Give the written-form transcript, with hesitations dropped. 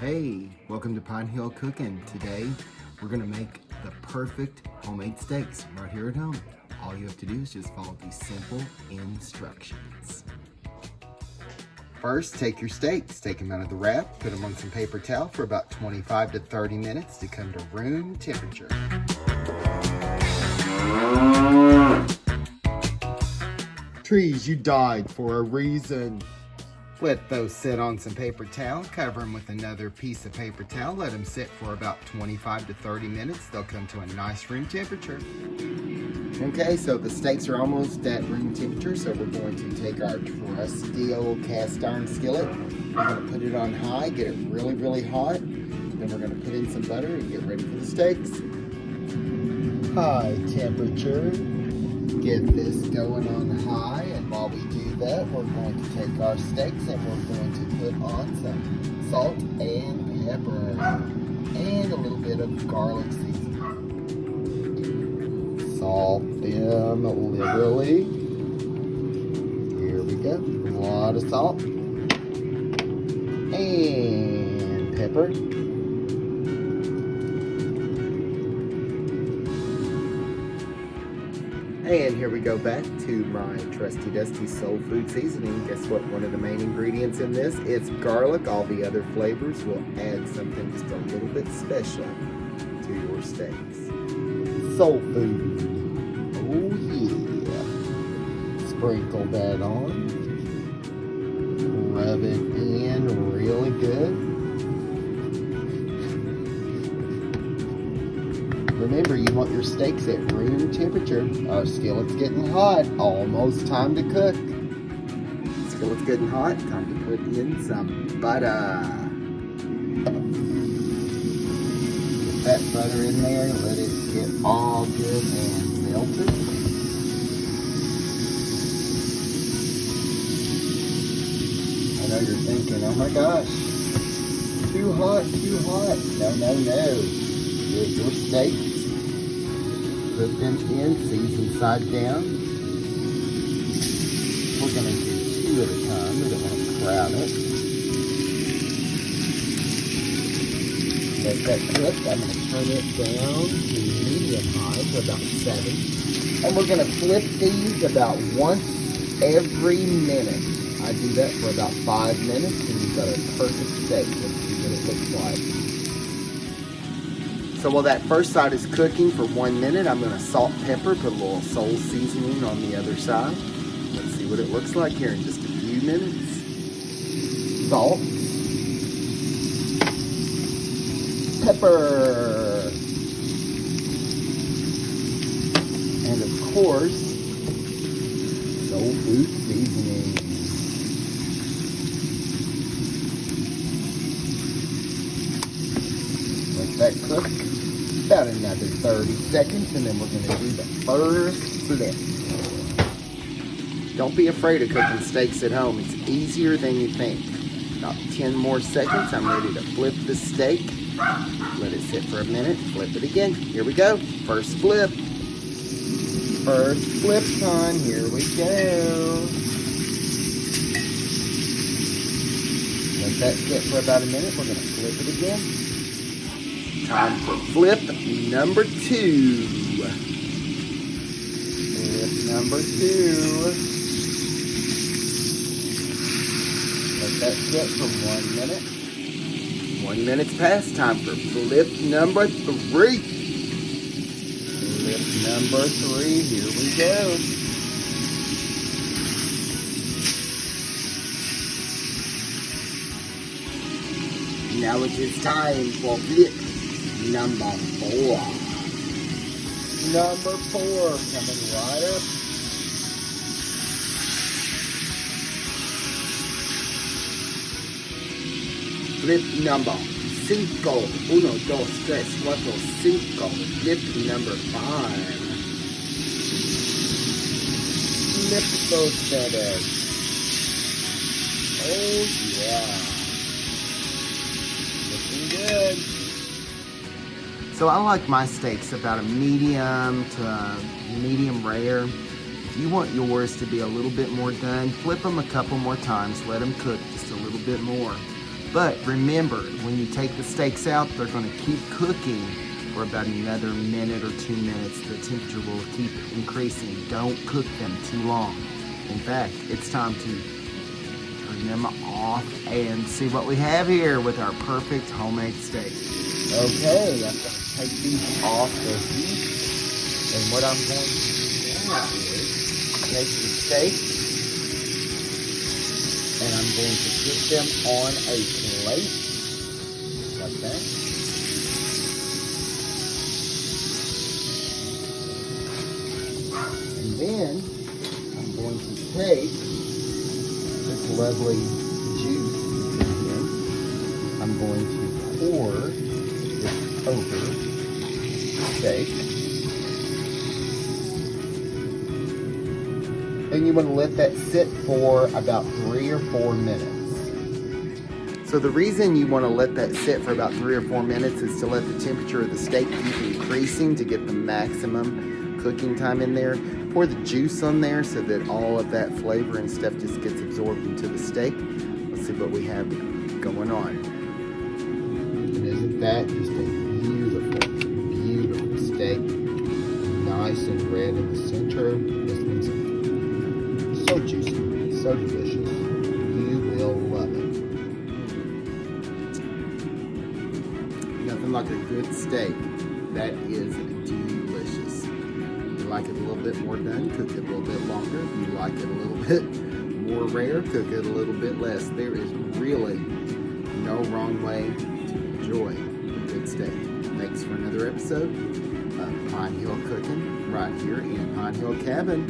Hey, welcome to Pine Hill Cooking. Today, we're gonna make the perfect homemade steaks right here at home. All you have to do is just follow these simple instructions. First, take your steaks, take them out of the wrap, put them on some paper towel for about 25 to 30 minutes to come to room temperature. Trees, you died for a reason. Let those sit on some paper towel, cover them with another piece of paper towel, let them sit for about 25 to 30 minutes. They'll come to a nice room temperature. Okay, so the steaks are almost at room temperature, so we're going to take our trusty old cast iron skillet. We're going to put it on high, get it really, really hot. Then we're going to put in some butter and get ready for the steaks. High temperature. Get this going on high, and while we do that, we're going to take our steaks and we're going to put on some salt and pepper and a little bit of garlic seasoning. Salt them liberally. Here we go. A lot of salt and pepper. And here we go back to my trusty dusty soul food seasoning. Guess what? One of the main ingredients in this, it's garlic. All the other flavors will add something just a little bit special to your steaks. Soul food. Oh yeah. Sprinkle that on. Rub it in really good. Remember, you want your steaks at room temperature. Our skillet's getting hot. Almost time to cook. Skillet's getting hot. Time to put in some butter. Get that butter in there. Let it get all good and melted. I know you're thinking, oh my gosh, too hot, too hot. No, no, no. Get your steaks. Put them in, season side down. We're going to do two at a time. We don't want to crowd it. Let that cook. I'm going to turn it down to medium high for about 7. And we're going to flip these about once every minute. I do that for about 5 minutes, and you've got a perfect steak. Let's see what it looks like. So while that first side is cooking for 1 minute, I'm going to salt, pepper, put a little soul seasoning on the other side. Let's see what it looks like here in just a few minutes. Salt. Pepper. And of course, soul food seasoning. Let that cook about another 30 seconds, and then we're going to do the first flip. Don't be afraid of cooking steaks at home. It's easier than you think. About 10 more seconds. I'm ready to flip the steak. Let it sit for a minute. Flip it again. Here we go. First flip. First flip time. Here we go. Let that sit for about a minute. We're going to flip it again. Time for flip number 2. Flip number 2. Let that sit for 1 minute. 1 minute's past. Time for flip number 3. Flip number 3. Here we go. Now it is time for flip number 4. Number 4 coming right up. Flip number 5. 1, 2, 3, 4, 5. Flip number 5. Flip those feathers. Oh yeah. Looking good. So I like my steaks about a medium to a medium rare. If you want yours to be a little bit more done, flip them a couple more times. Let them cook just a little bit more. But remember, when you take the steaks out, they're going to keep cooking for about another minute or 2 minutes. The temperature will keep increasing. Don't cook them too long. In fact, it's time to turn them off and see what we have here with our perfect homemade steak. Okay, I'm going to take these off the heat. And what I'm going to do now is take the steak and I'm going to put them on a plate, like that. And then I'm going to take this lovely juice in here. I'm going to pour this over the steak. And you want to let that sit for about 3 or 4 minutes. So the reason you want to let that sit for about 3 or 4 minutes is to let the temperature of the steak keep increasing to get the maximum cooking time in there. Pour the juice on there so that all of that flavor and stuff just gets absorbed into the steak. Let's see what we have going on. And isn't that just a beautiful, beautiful steak? Nice and red in the center. This one's so juicy, so delicious. You will love it. Nothing like a good steak that is delicious. If you like it a little bit more done, cook it a little bit longer. If you like it a little bit more rare, cook it a little bit less. There is really no wrong way to enjoy a good steak. Thanks for another episode of Pine Hill Cooking right here in Pine Hill Cabin.